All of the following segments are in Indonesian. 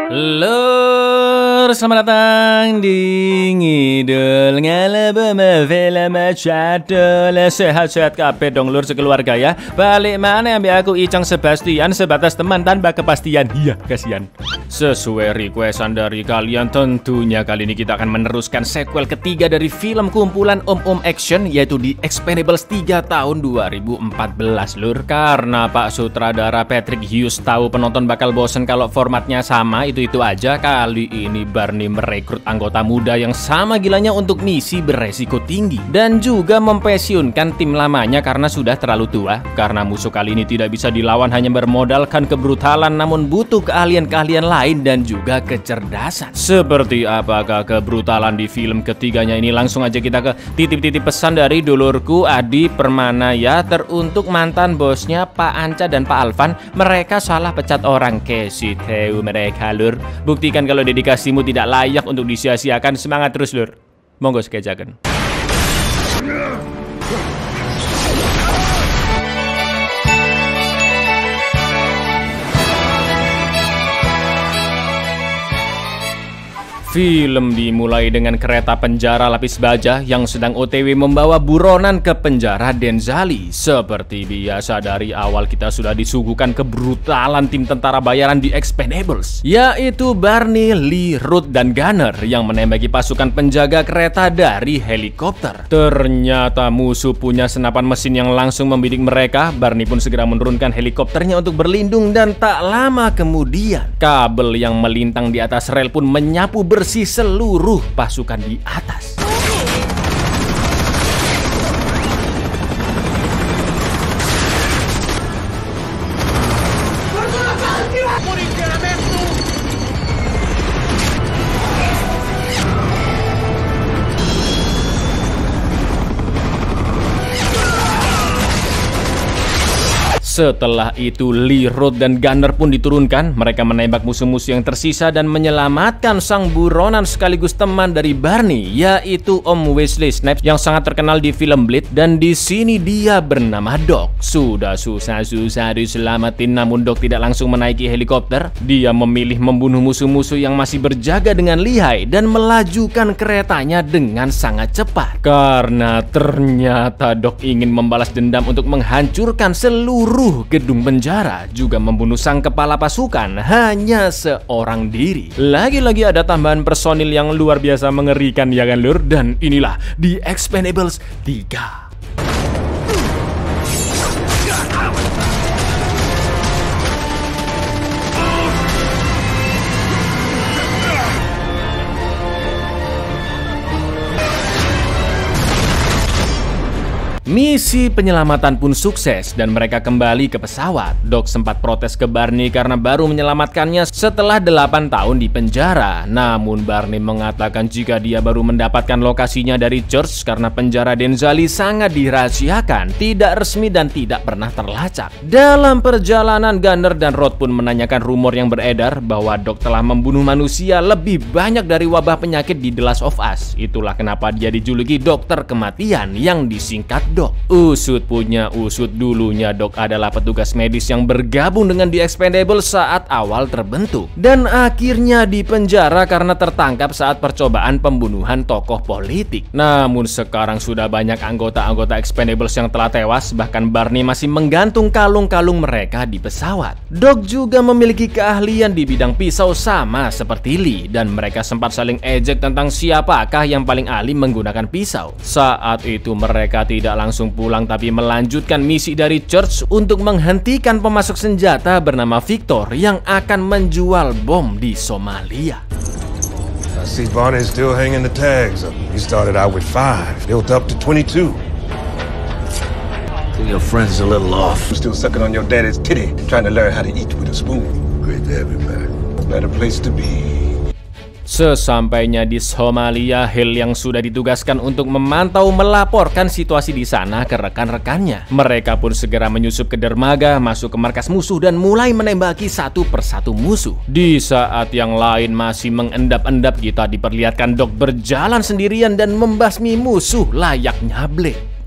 Lur, selamat datang di Ngidul Ngalabama Film Channel. Sehat-sehat kabeh dong lur sekeluarga ya. Balik mana ambil aku Icang Sebastian sebatas teman tanpa kepastian. Iya, kasihan. Sesuai requestan dari kalian, tentunya kali ini kita akan meneruskan sequel ketiga dari film kumpulan om-om action, yaitu The Expendables 3 tahun 2014 lur. Karena Pak Sutradara Patrick Hughes tahu penonton bakal bosen kalau formatnya sama itu aja, kali ini Barney merekrut anggota muda yang sama gilanya untuk misi beresiko tinggi dan juga mempensiunkan tim lamanya karena sudah terlalu tua. Karena musuh kali ini tidak bisa dilawan hanya bermodalkan kebrutalan, namun butuh keahlian-keahlian lain dan juga kecerdasan. Seperti apakah kebrutalan di film ketiganya ini? Langsung aja kita ke titip-titip pesan dari dulurku Adi Permana ya. Teruntuk mantan bosnya Pak Anca dan Pak Alvan, mereka salah pecat orang. Kasih tahu mereka lur, buktikan kalau dedikasimu tidak layak untuk disia-siakan. Semangat terus lur, monggo sekejaken. Film dimulai dengan kereta penjara lapis baja yang sedang OTW membawa buronan ke penjara Denzali. Seperti biasa dari awal kita sudah disuguhkan kebrutalan tim tentara bayaran The Expendables, yaitu Barney, Lee, Ruth, dan Gunner yang menembaki pasukan penjaga kereta dari helikopter. Ternyata musuh punya senapan mesin yang langsung membidik mereka. Barney pun segera menurunkan helikopternya untuk berlindung dan tak lama kemudian kabel yang melintang di atas rel pun menyapu bersih seluruh pasukan di atas. Setelah itu Lee, Ruth, dan Gunner pun diturunkan. Mereka menembak musuh-musuh yang tersisa dan menyelamatkan sang buronan sekaligus teman dari Barney, yaitu Om Wesley Snipes yang sangat terkenal di film Blade. Dan di sini dia bernama Doc. Sudah susah-susah diselamatin, namun Doc tidak langsung menaiki helikopter. Dia memilih membunuh musuh-musuh yang masih berjaga dengan lihai dan melajukan keretanya dengan sangat cepat. Karena ternyata Doc ingin membalas dendam untuk menghancurkan seluruh gedung penjara, juga membunuh sang kepala pasukan hanya seorang diri. Lagi-lagi ada tambahan personil yang luar biasa mengerikan ya kan lur. Dan inilah The Expendables 3. Misi penyelamatan pun sukses dan mereka kembali ke pesawat. Doc sempat protes ke Barney karena baru menyelamatkannya setelah 8 tahun di penjara. Namun Barney mengatakan jika dia baru mendapatkan lokasinya dari George karena penjara Denzali sangat dirahasiakan, tidak resmi dan tidak pernah terlacak. Dalam perjalanan, Gunner dan Rod pun menanyakan rumor yang beredar bahwa Doc telah membunuh manusia lebih banyak dari wabah penyakit di The Last of Us. Itulah kenapa dia dijuluki Dokter Kematian yang disingkat Doc. Usut punya usut, dulunya Doc adalah petugas medis yang bergabung dengan The Expendables saat awal terbentuk dan akhirnya dipenjara karena tertangkap saat percobaan pembunuhan tokoh politik. Namun sekarang sudah banyak anggota-anggota Expendables yang telah tewas, bahkan Barney masih menggantung kalung-kalung mereka di pesawat. Doc juga memiliki keahlian di bidang pisau sama seperti Lee dan mereka sempat saling ejek tentang siapakah yang paling ahli menggunakan pisau. Saat itu mereka tidak langsung pulang tapi melanjutkan misi dari Church untuk menghentikan pemasok senjata bernama Victor yang akan menjual bom di Somalia. I see Barney's still hanging the tags up. He started out with 5, built up to 22. Your friend's a little off. I'm still sucking on your daddy's titty, trying to learn how to eat with a spoon. Great to have you back. Better place to be. Sesampainya di Somalia, Hill yang sudah ditugaskan untuk memantau melaporkan situasi di sana ke rekan-rekannya. Mereka pun segera menyusup ke dermaga, masuk ke markas musuh dan mulai menembaki satu persatu musuh. Di saat yang lain masih mengendap-endap, kita diperlihatkan Doc berjalan sendirian dan membasmi musuh layaknya Blade.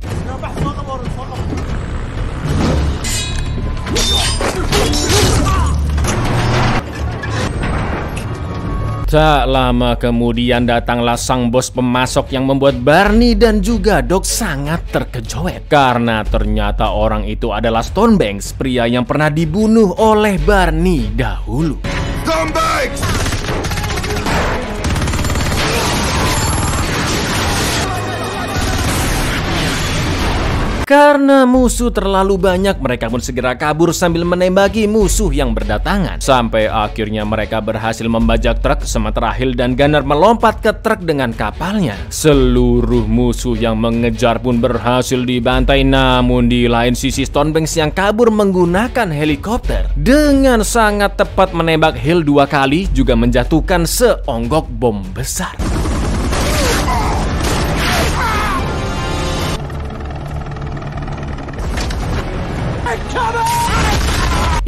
Tak lama kemudian datanglah sang bos pemasok yang membuat Barney dan juga Doc sangat terkejut. Karena ternyata orang itu adalah Stonebanks, pria yang pernah dibunuh oleh Barney dahulu. Stonebanks! Karena musuh terlalu banyak, mereka pun segera kabur sambil menembaki musuh yang berdatangan. Sampai akhirnya mereka berhasil membajak truk, sementara Hill dan Gunner melompat ke truk dengan kapalnya. Seluruh musuh yang mengejar pun berhasil dibantai, namun di lain sisi Stonebanks yang kabur menggunakan helikopter dengan sangat tepat menembak Hill 2 kali, juga menjatuhkan seonggok bom besar.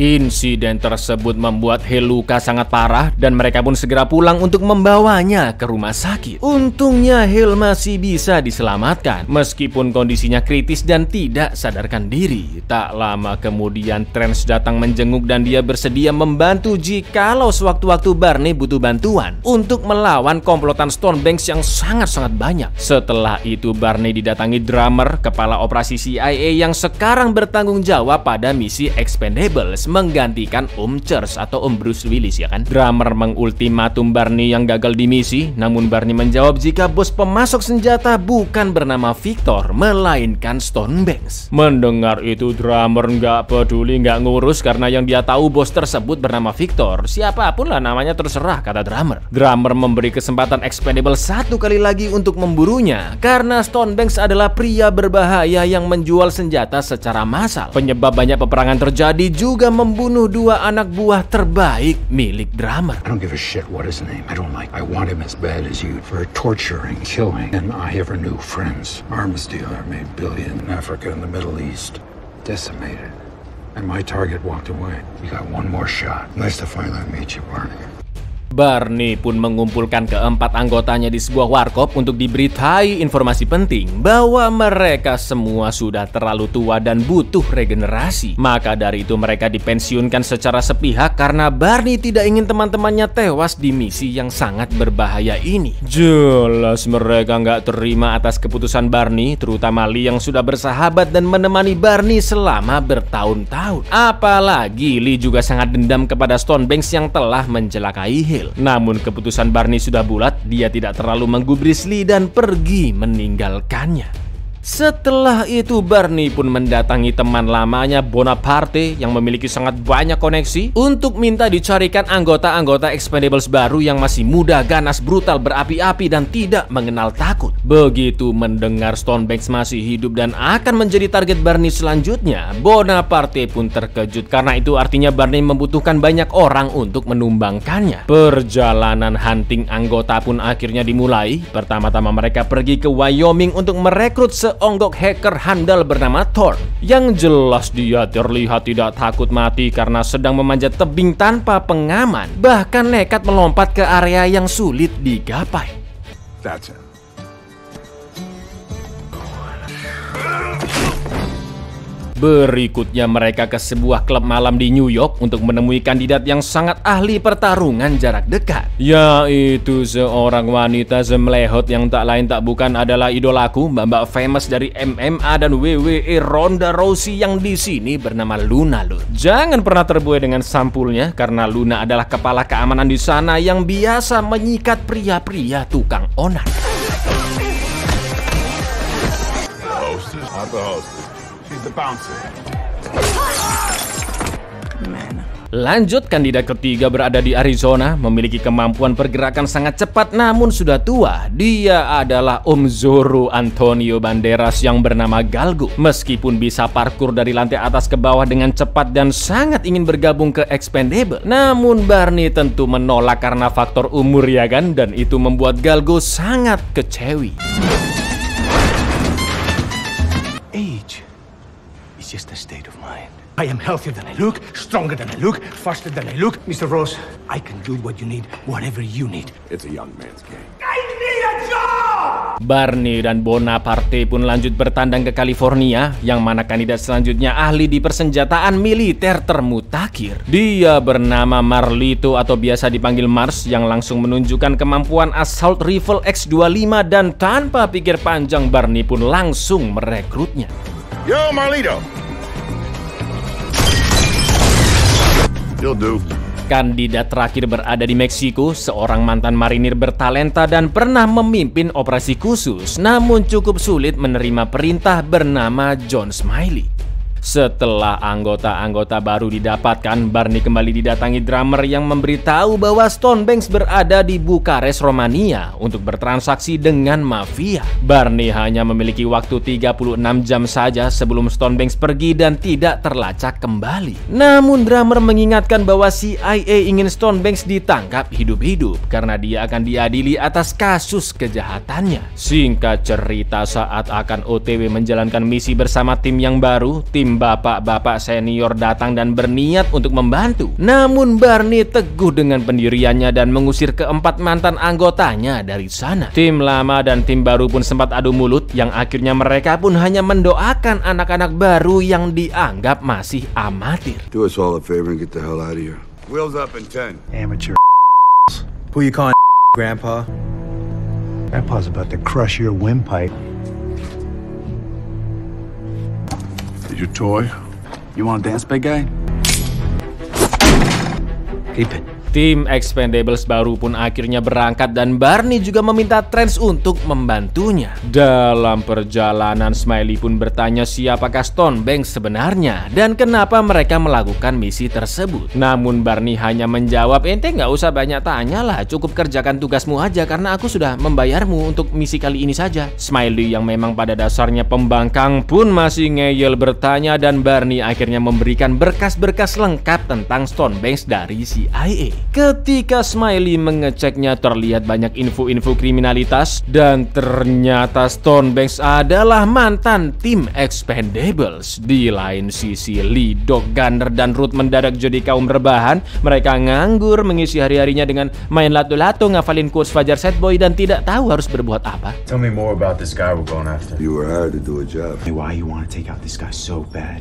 Insiden tersebut membuat Hill luka sangat parah dan mereka pun segera pulang untuk membawanya ke rumah sakit. Untungnya Hill masih bisa diselamatkan meskipun kondisinya kritis dan tidak sadarkan diri. Tak lama kemudian Trance datang menjenguk dan dia bersedia membantu jikalau sewaktu-waktu Barney butuh bantuan untuk melawan komplotan Stonebanks yang sangat-sangat banyak. Setelah itu Barney didatangi drummer, kepala operasi CIA yang sekarang bertanggung jawab pada misi Expendables, menggantikan Church atau Bruce Willis, ya kan. Drummer mengultimatum Barney yang gagal di misi, namun Barney menjawab jika bos pemasok senjata bukan bernama Victor, melainkan Stonebanks. Mendengar itu drummer nggak peduli, nggak ngurus, karena yang dia tahu bos tersebut bernama Victor. Siapapun lah namanya terserah, kata drummer. Drummer memberi kesempatan Expendable 1 kali lagi untuk memburunya, karena Stonebanks adalah pria berbahaya yang menjual senjata secara massal. Penyebab banyak peperangan terjadi juga membunuh 2 anak buah terbaik milik drummer. I don't give a shit what his name. I want him as bad as you for torturing, killing, and I ever knew friends. Arms dealer made billion in Africa and the Middle East. Decimated. And my target walked away. You got one more shot. Nice to finally meet you, Barney. Barney pun mengumpulkan keempat anggotanya di sebuah warkop untuk diberitai informasi penting bahwa mereka semua sudah terlalu tua dan butuh regenerasi. Maka dari itu mereka dipensiunkan secara sepihak karena Barney tidak ingin teman-temannya tewas di misi yang sangat berbahaya ini. Jelas mereka nggak terima atas keputusan Barney, terutama Lee yang sudah bersahabat dan menemani Barney selama bertahun-tahun. Apalagi Lee juga sangat dendam kepada Stonebanks yang telah mencelakai Hill. Namun keputusan Barney sudah bulat, dia tidak terlalu menggubris Lee dan pergi meninggalkannya. Setelah itu Barney pun mendatangi teman lamanya Bonaparte yang memiliki sangat banyak koneksi untuk minta dicarikan anggota-anggota Expendables baru yang masih muda, ganas, brutal, berapi-api dan tidak mengenal takut. Begitu mendengar Stonebanks masih hidup dan akan menjadi target Barney selanjutnya, Bonaparte pun terkejut karena itu artinya Barney membutuhkan banyak orang untuk menumbangkannya. Perjalanan hunting anggota pun akhirnya dimulai. Pertama-tama mereka pergi ke Wyoming untuk merekrut seonggok hacker handal bernama Thorn. Yang jelas dia terlihat tidak takut mati karena sedang memanjat tebing tanpa pengaman, bahkan nekat melompat ke area yang sulit digapai. That's it. Berikutnya mereka ke sebuah klub malam di New York untuk menemui kandidat yang sangat ahli pertarungan jarak dekat, yaitu seorang wanita semlehot yang tak lain tak bukan adalah idolaku, mbak-mbak famous dari MMA dan WWE, Ronda Rousey, yang di sini bernama Luna Lur. Jangan pernah terbuai dengan sampulnya karena Luna adalah kepala keamanan di sana yang biasa menyikat pria-pria tukang onak. Lanjut, kandidat ketiga berada di Arizona, memiliki kemampuan pergerakan sangat cepat namun sudah tua. Dia adalah Om Zorro Antonio Banderas yang bernama Galgo. Meskipun bisa parkur dari lantai atas ke bawah dengan cepat dan sangat ingin bergabung ke Expendable, namun Barney tentu menolak karena faktor umur, ya kan, dan itu membuat Galgo sangat kecewi. Age is just a state of mind. I am healthier than I look, stronger than I look, faster than I look. Mr. Ross, I can do what you need, whatever you need. It's a young man's game. I need a job! Barney dan Bonaparte pun lanjut bertandang ke California, yang mana kandidat selanjutnya ahli di persenjataan militer termutakhir. Dia bernama Marlito atau biasa dipanggil Mars, yang langsung menunjukkan kemampuan Assault Rifle X25 dan tanpa pikir panjang Barney pun langsung merekrutnya. Yo, Marlito. You'll do. Kandidat terakhir berada di Meksiko, seorang mantan marinir bertalenta dan pernah memimpin operasi khusus, namun cukup sulit menerima perintah, bernama John Smiley. Setelah anggota-anggota baru didapatkan, Barney kembali didatangi drummer yang memberitahu bahwa Stonebanks berada di Bukares, Romania untuk bertransaksi dengan mafia. Barney hanya memiliki waktu 36 jam saja sebelum Stonebanks pergi dan tidak terlacak kembali. Namun drummer mengingatkan bahwa CIA ingin Stonebanks ditangkap hidup-hidup karena dia akan diadili atas kasus kejahatannya. Singkat cerita, saat akan OTW menjalankan misi bersama tim yang baru, tim bapak-bapak senior datang dan berniat untuk membantu. Namun Barney teguh dengan pendiriannya dan mengusir keempat mantan anggotanya dari sana. Tim lama dan tim baru pun sempat adu mulut, yang akhirnya mereka pun hanya mendoakan anak-anak baru yang dianggap masih amatir. Do us all a favor and get the hell out of here. Wheels up in 10. Amateur. Who you calling, Grandpa? Grandpa's about to crush your windpipe. Your toy? You want to dance, big guy? Keep it. Tim Expendables baru pun akhirnya berangkat dan Barney juga meminta Trance untuk membantunya. Dalam perjalanan, Smiley pun bertanya siapakah Stonebanks sebenarnya dan kenapa mereka melakukan misi tersebut. Namun Barney hanya menjawab, ente nggak usah banyak tanya lah, cukup kerjakan tugasmu aja karena aku sudah membayarmu untuk misi kali ini saja. Smiley yang memang pada dasarnya pembangkang pun masih ngeyel bertanya dan Barney akhirnya memberikan berkas-berkas lengkap tentang Stonebanks dari CIA. Ketika Smiley mengeceknya, terlihat banyak info-info kriminalitas dan ternyata Stonebanks adalah mantan tim Expendables. Di lain sisi, Lee, Doc, Gunner, dan Ruth mendadak jadi kaum rebahan. Mereka nganggur mengisi hari-harinya dengan main lato-lato, ngafalin quotes Fajar Setboy dan tidak tahu harus berbuat apa. Tell me more about this guy we're going after. You were hired to do a job. Hey, why you want to take out this guy so bad?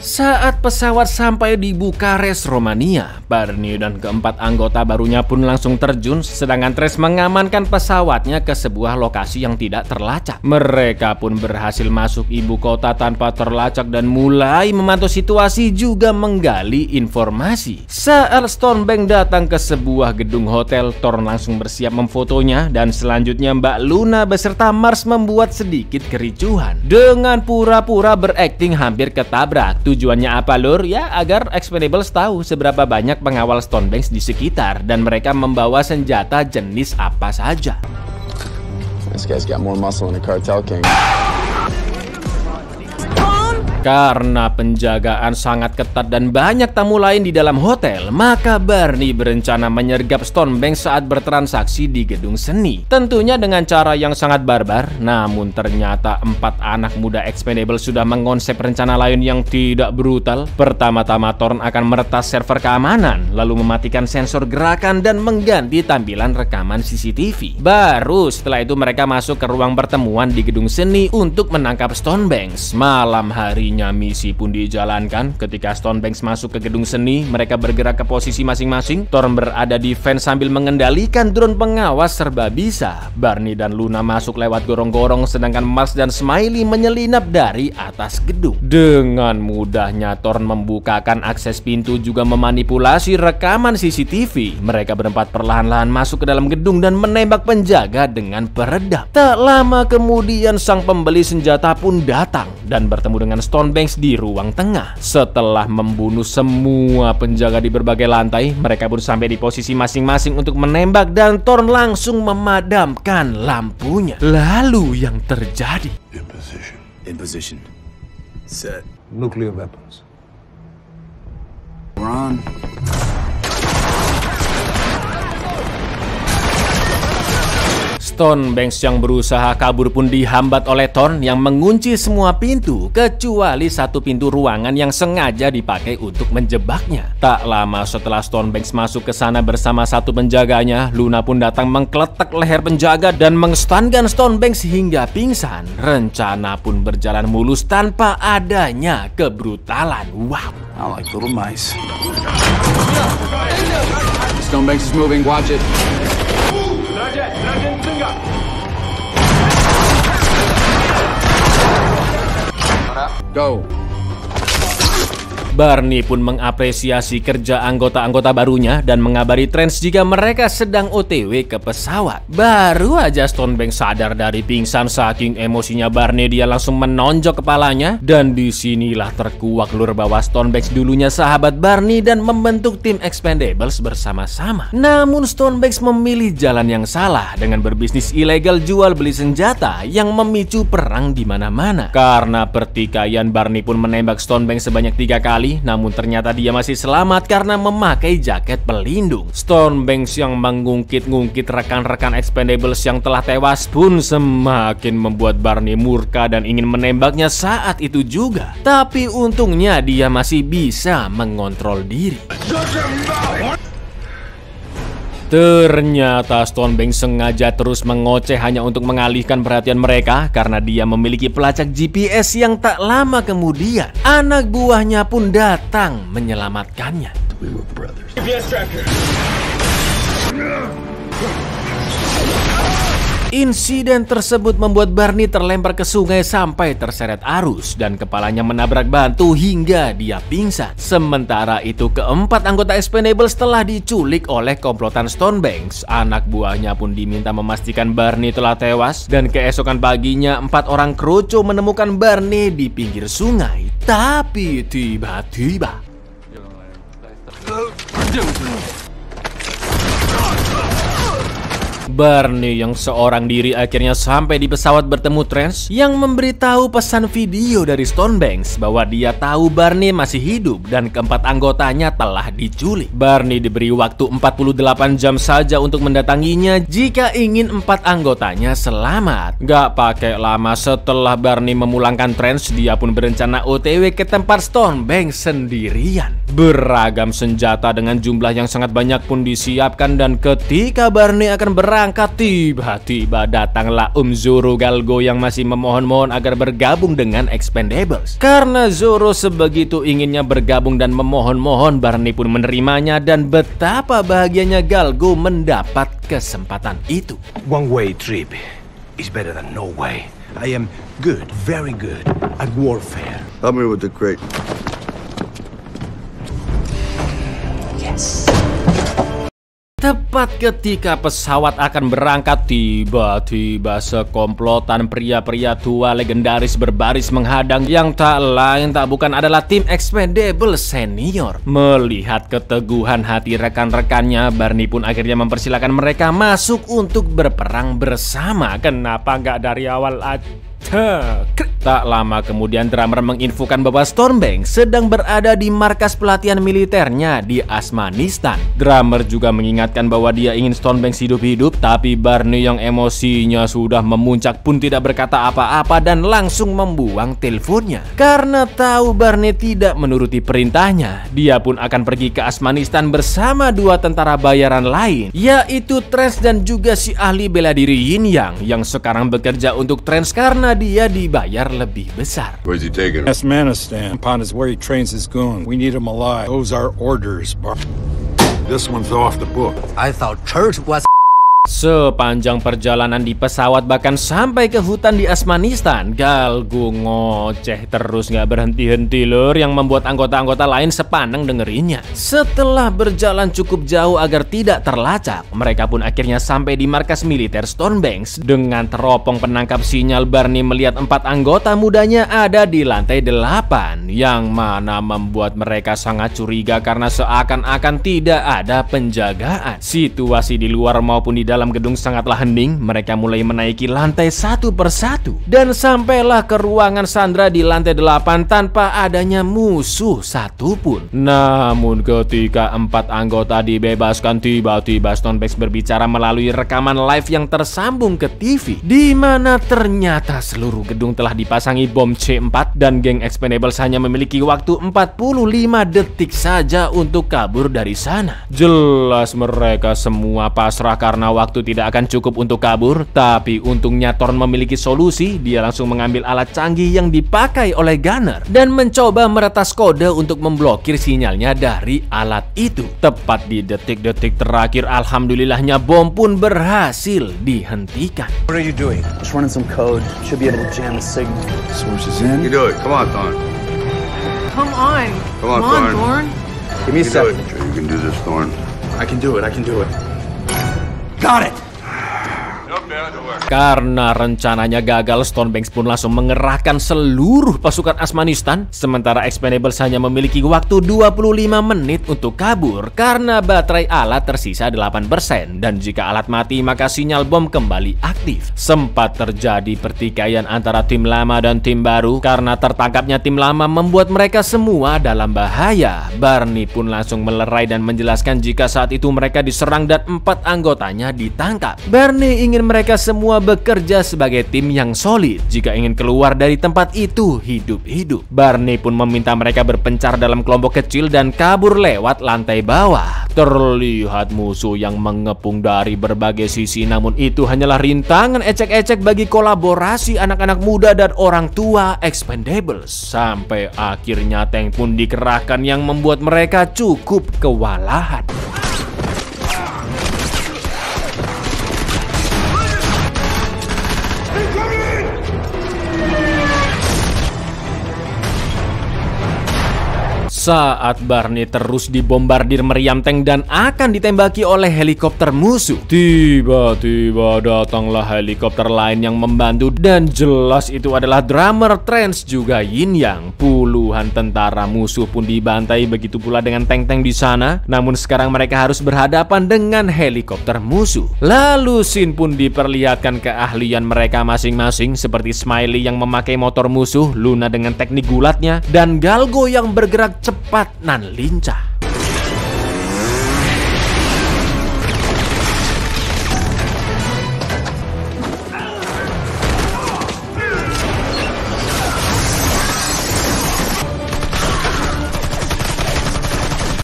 Saat pesawat sampai di Bukares, Romania, Barney dan keempat anggota barunya pun langsung terjun, sedangkan Tres mengamankan pesawatnya ke sebuah lokasi yang tidak terlacak. Mereka pun berhasil masuk ibu kota tanpa terlacak dan mulai memantau situasi juga menggali informasi. Saat Stonebanks datang ke sebuah gedung hotel, Thorne langsung bersiap memfotonya dan selanjutnya Mbak Luna beserta Mars membuat sedikit kericuhan dengan pura-pura berakting hampir ketabrak. Tujuannya apa, Lur? Ya, agar Expendables tahu seberapa banyak pengawal Stonebanks di sekitar dan mereka membawa senjata jenis apa saja. This guy's got more muscle than a cartel king. Karena penjagaan sangat ketat dan banyak tamu lain di dalam hotel, maka Barney berencana menyergap Stonebanks saat bertransaksi di gedung seni. Tentunya dengan cara yang sangat barbar, namun ternyata empat anak muda Expendables sudah mengonsep rencana lain yang tidak brutal. Pertama-tama Thorne akan meretas server keamanan, lalu mematikan sensor gerakan dan mengganti tampilan rekaman CCTV. Baru setelah itu mereka masuk ke ruang pertemuan di gedung seni untuk menangkap Stonebanks. Malam harinya misi pun dijalankan. Ketika Stonebanks masuk ke gedung seni, mereka bergerak ke posisi masing-masing. Thorne berada di vent sambil mengendalikan drone pengawas serba bisa. Barney dan Luna masuk lewat gorong-gorong, sedangkan Mars dan Smiley menyelinap dari atas gedung. Dengan mudahnya Thorne membukakan akses pintu juga memanipulasi rekaman CCTV. Mereka berempat perlahan-lahan masuk ke dalam gedung dan menembak penjaga dengan peredam. Tak lama kemudian sang pembeli senjata pun datang dan bertemu dengan Stonebanks di ruang tengah. Setelah membunuh semua penjaga di berbagai lantai, mereka pun sampai di posisi masing-masing untuk menembak dan Thorne langsung memadamkan lampunya. Lalu yang terjadi? In position. Set. Nuclear weapons. We're on. Stonebanks yang berusaha kabur pun dihambat oleh Thorn yang mengunci semua pintu kecuali satu pintu ruangan yang sengaja dipakai untuk menjebaknya. Tak lama setelah Stonebanks masuk ke sana bersama satu penjaganya, Luna pun datang mengkeletak leher penjaga dan mengstunkan Stonebanks hingga pingsan. Rencana pun berjalan mulus tanpa adanya kebrutalan. Wow. I like little mice. Stonebanks is moving, watch it. Go. Barney pun mengapresiasi kerja anggota-anggota barunya dan mengabari Trance jika mereka sedang OTW ke pesawat. Baru aja Stonebanks sadar dari pingsan saking emosinya Barney, dia langsung menonjok kepalanya dan disinilah terkuak lur bahwa Stonebanks dulunya sahabat Barney dan membentuk tim Expendables bersama-sama. Namun Stonebanks memilih jalan yang salah dengan berbisnis ilegal jual beli senjata yang memicu perang di mana-mana. Karena pertikaian, Barney pun menembak Stonebanks sebanyak 3 kali. Namun ternyata dia masih selamat karena memakai jaket pelindung. Stonebanks yang mengungkit-ngungkit rekan-rekan Expendables yang telah tewas pun semakin membuat Barney murka dan ingin menembaknya saat itu juga. Tapi untungnya dia masih bisa mengontrol diri. Ternyata Stonebanks sengaja terus mengoceh hanya untuk mengalihkan perhatian mereka karena dia memiliki pelacak GPS yang tak lama kemudian anak buahnya pun datang menyelamatkannya. Insiden tersebut membuat Barney terlempar ke sungai sampai terseret arus dan kepalanya menabrak batu hingga dia pingsan. Sementara itu keempat anggota Expendables telah diculik oleh komplotan Stonebanks. Anak buahnya pun diminta memastikan Barney telah tewas dan keesokan paginya 4 orang kroco menemukan Barney di pinggir sungai. Tapi tiba-tiba Barney yang seorang diri akhirnya sampai di pesawat bertemu Trance yang memberitahu pesan video dari Stonebanks bahwa dia tahu Barney masih hidup dan keempat anggotanya telah diculik. Barney diberi waktu 48 jam saja untuk mendatanginya jika ingin 4 anggotanya selamat. Gak pakai lama setelah Barney memulangkan Trance, dia pun berencana OTW ke tempat Stonebanks sendirian. Beragam senjata dengan jumlah yang sangat banyak pun disiapkan dan ketika Barney akan berangkat, tiba-tiba datanglah Zoro Galgo yang masih memohon-mohon agar bergabung dengan Expendables. Karena Zoro sebegitu inginnya bergabung dan memohon-mohon, Barney pun menerimanya dan betapa bahagianya Galgo mendapat kesempatan itu. One way trip is better than no way. I am good, very good at warfare. Help me with the crate. Yes. Tepat ketika pesawat akan berangkat, tiba-tiba sekomplotan pria-pria tua legendaris berbaris menghadang yang tak lain tak bukan adalah tim Expendables senior. Melihat keteguhan hati rekan-rekannya, Barney pun akhirnya mempersilahkan mereka masuk untuk berperang bersama. Kenapa nggak dari awal aja? Tak lama kemudian drummer menginfokan bahwa Stonebanks sedang berada di markas pelatihan militernya di Asmanistan. Drummer juga mengingatkan bahwa dia ingin Stonebanks hidup-hidup, tapi Barney yang emosinya sudah memuncak pun tidak berkata apa-apa dan langsung membuang teleponnya. Karena tahu Barney tidak menuruti perintahnya, dia pun akan pergi ke Asmanistan bersama 2 tentara bayaran lain, yaitu Trance dan juga si ahli bela diri Yin Yang yang sekarang bekerja untuk Trance karena dia dibayar lebih besar. Where's he taking him? Asmanistan. Upon is where he trains his goons. We need him alive. Those are orders, Bar. This one's off the book. I thought church was. Sepanjang perjalanan di pesawat bahkan sampai ke hutan di Asmanistan, Galgo ngoceh terus gak berhenti-henti lur, yang membuat anggota-anggota lain sepaneng dengerinnya. Setelah berjalan cukup jauh agar tidak terlacak, mereka pun akhirnya sampai di markas militer Stonebanks. Dengan teropong penangkap sinyal, Barney melihat 4 anggota mudanya ada di lantai 8, yang mana membuat mereka sangat curiga karena seakan-akan tidak ada penjagaan. Situasi di luar maupun di dalam dalam gedung sangatlah hening, mereka mulai menaiki lantai satu persatu dan sampailah ke ruangan Sandra di lantai 8 tanpa adanya musuh satupun. Namun ketika 4 anggota dibebaskan, tiba-tiba Stonebanks berbicara melalui rekaman live yang tersambung ke TV, di mana ternyata seluruh gedung telah dipasangi bom C4 dan geng Expendables hanya memiliki waktu 45 detik saja untuk kabur dari sana. Jelas mereka semua pasrah karena waktu tidak akan cukup untuk kabur, tapi untungnya Thorn memiliki solusi. Dia langsung mengambil alat canggih yang dipakai oleh Gunner dan mencoba meretas kode untuk memblokir sinyalnya dari alat itu. Tepat di detik-detik terakhir, alhamdulillahnya bom pun berhasil dihentikan. What are you doing? Just running some code. Should be able to jam the signal. Source is in. You do it. Come on, Thorn. Come on. Come on, Thorn. Give me a second. Sure you can do this, Thorn. I can do it. I can do it. Got it! Karena rencananya gagal, Stonebanks pun langsung mengerahkan seluruh pasukan Asmanistan. Sementara Expendables hanya memiliki waktu 25 menit untuk kabur karena baterai alat tersisa 8%. Dan jika alat mati, maka sinyal bom kembali aktif. Sempat terjadi pertikaian antara tim lama dan tim baru. Karena tertangkapnya tim lama membuat mereka semua dalam bahaya. Barney pun langsung melerai dan menjelaskan jika saat itu mereka diserang dan 4 anggotanya ditangkap. Barney ingin mereka semua bekerja sebagai tim yang solid jika ingin keluar dari tempat itu hidup-hidup. Barney pun meminta mereka berpencar dalam kelompok kecil dan kabur lewat lantai bawah. Terlihat musuh yang mengepung dari berbagai sisi, namun itu hanyalah rintangan ecek-ecek bagi kolaborasi anak-anak muda dan orang tua Expendables. Sampai akhirnya tank pun dikerahkan yang membuat mereka cukup kewalahan. Saat Barney terus dibombardir meriam tank dan akan ditembaki oleh helikopter musuh, tiba-tiba datanglah helikopter lain yang membantu, dan jelas itu adalah drummer Trance juga Yin Yang. Puluhan tentara musuh pun dibantai, begitu pula dengan tank-tank di sana. Namun sekarang mereka harus berhadapan dengan helikopter musuh. Lalu Sin pun diperlihatkan keahlian mereka masing-masing, seperti Smiley yang memakai motor musuh, Luna dengan teknik gulatnya, dan Galgo yang bergerak cepat nan lincah.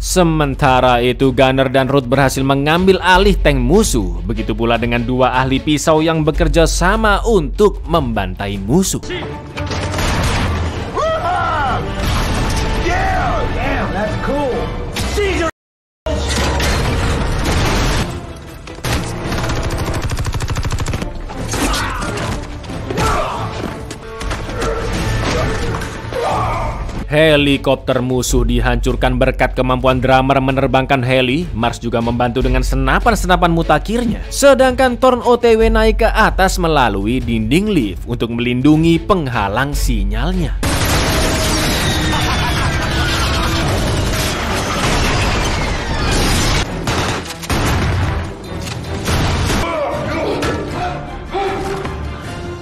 Sementara itu Gunner dan Ruth berhasil mengambil alih tank musuh. Begitu pula dengan 2 ahli pisau yang bekerja sama untuk membantai musuh. Helikopter musuh dihancurkan berkat kemampuan drummer menerbangkan heli. Mars juga membantu dengan senapan-senapan mutakhirnya. Sedangkan Thorn OTW naik ke atas melalui dinding lift untuk melindungi penghalang sinyalnya.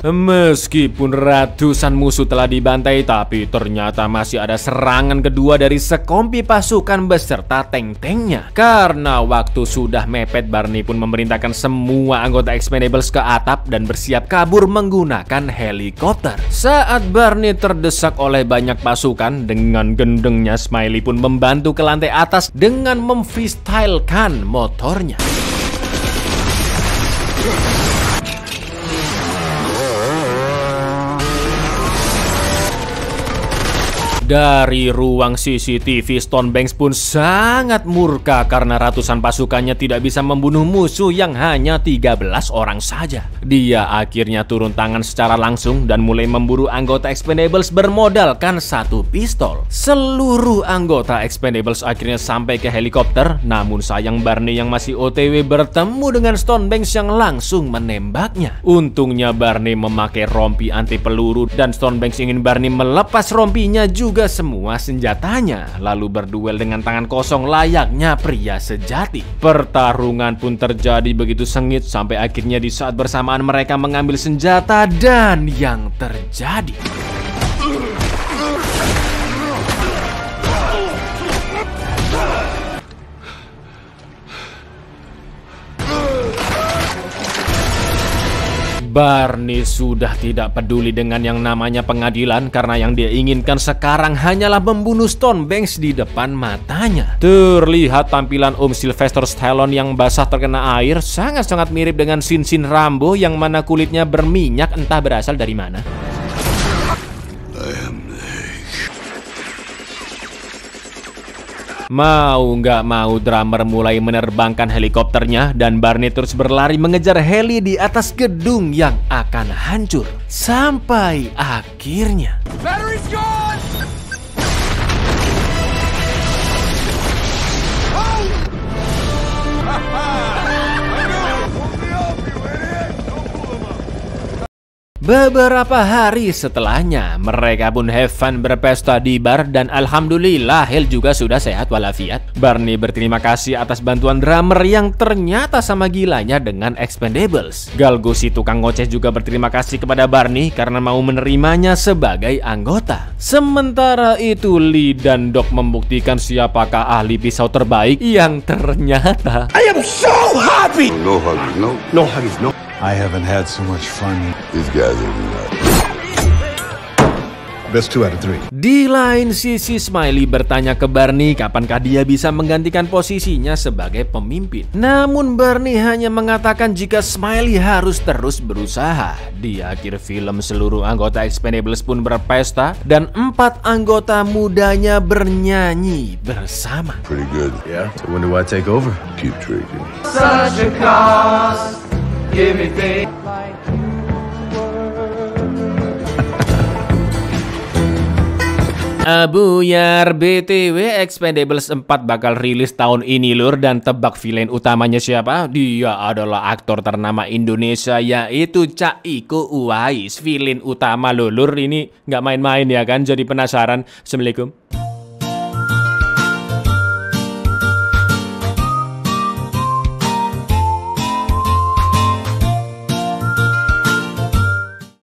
Meskipun ratusan musuh telah dibantai, tapi ternyata masih ada serangan kedua dari sekompi pasukan beserta tank-tanknya. Karena waktu sudah mepet, Barney pun memerintahkan semua anggota Expendables ke atap dan bersiap kabur menggunakan helikopter. Saat Barney terdesak oleh banyak pasukan, dengan gendengnya Smiley pun membantu ke lantai atas dengan memfreestylekan motornya. Dari ruang CCTV, Stonebanks pun sangat murka karena ratusan pasukannya tidak bisa membunuh musuh yang hanya 13 orang saja. Dia akhirnya turun tangan secara langsung dan mulai memburu anggota Expendables bermodalkan 1 pistol. Seluruh anggota Expendables akhirnya sampai ke helikopter, namun sayang Barney yang masih OTW bertemu dengan Stonebanks yang langsung menembaknya. Untungnya Barney memakai rompi anti peluru dan Stonebanks ingin Barney melepas rompinya juga juga semua senjatanya, lalu berduel dengan tangan kosong layaknya pria sejati. Pertarungan pun terjadi begitu sengit sampai akhirnya di saat bersamaan mereka mengambil senjata dan yang terjadi Barney sudah tidak peduli dengan yang namanya pengadilan karena yang dia inginkan sekarang hanyalah membunuh Stonebanks di depan matanya. Terlihat tampilan Om Sylvester Stallone yang basah terkena air sangat-sangat mirip dengan scene-scene Rambo yang mana kulitnya berminyak entah berasal dari mana. Mau nggak mau drummer mulai menerbangkan helikopternya dan Barney terus berlari mengejar heli di atas gedung yang akan hancur. Sampai akhirnya beberapa hari setelahnya, mereka pun have fun berpesta di bar dan alhamdulillah Hel juga sudah sehat walafiat. Barney berterima kasih atas bantuan drummer yang ternyata sama gilanya dengan Expendables. Galgo si tukang ngoceh juga berterima kasih kepada Barney karena mau menerimanya sebagai anggota. Sementara itu Lee dan Doc membuktikan siapakah ahli pisau terbaik yang ternyata I am so happy! No huggies, no. No huggies, no. I haven't had so much fun. These guys are nuts. Best 2 out of 3. Di lain sisi, Smiley bertanya ke Barney kapankah dia bisa menggantikan posisinya sebagai pemimpin. Namun Barney hanya mengatakan jika Smiley harus terus berusaha. Di akhir film seluruh anggota Expendables pun berpesta dan 4 anggota mudanya bernyanyi bersama. Pretty good. Yeah, so when do I take over? Keep drinking. Such a cause. Give me faith. Buyar, BTW Expendables 4 bakal rilis tahun ini lur, dan tebak villain utamanya siapa? Dia adalah aktor ternama Indonesia yaitu Cak Iko Uwais. Villain utama lur, ini nggak main-main ya kan, jadi penasaran. Assalamualaikum.